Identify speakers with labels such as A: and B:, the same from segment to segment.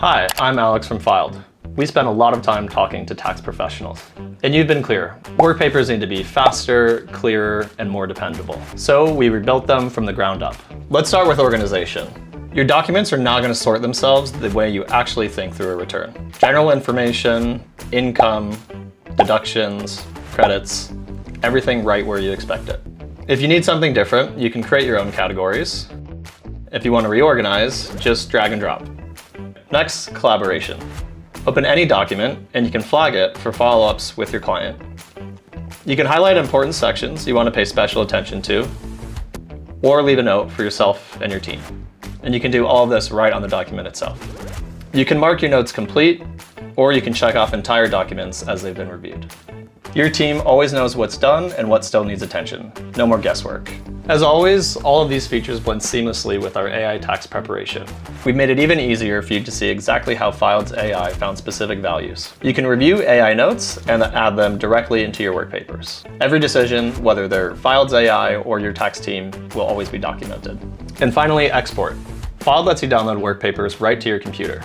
A: Hi, I'm Alex from Filed. We spend a lot of time talking to tax professionals. And you've been clear, Workpapers need to be faster, clearer, and more dependable. So we rebuilt them from the ground up. Let's start with organization. Your documents are not going to sort themselves the way you actually think through a return. General information, income, deductions, credits, everything right where you expect it. If you need something different, you can create your own categories. If you want to reorganize, just drag and drop. Next, collaboration. Open any document and you can flag it for follow-ups with your client. You can highlight important sections you want to pay special attention to, or leave a note for yourself and your team. And you can do all of this right on the document itself. You can mark your notes complete, or you can check off entire documents as they've been reviewed. Your team always knows what's done and what still needs attention. No more guesswork. As always, all of these features blend seamlessly with our AI tax preparation. We've made it even easier for you to see exactly how Filed's AI found specific values. You can review AI notes and add them directly into your Workpapers. Every decision, whether they're Filed's AI or your tax team, will always be documented. And finally, export. Filed lets you download Workpapers right to your computer.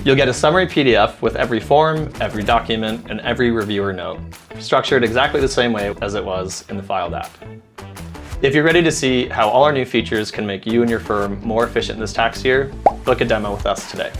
A: You'll get a summary PDF with every form, every document, and every reviewer note, structured exactly the same way as it was in the Filed app. If you're ready to see how all our new features can make you and your firm more efficient this tax year, book a demo with us today.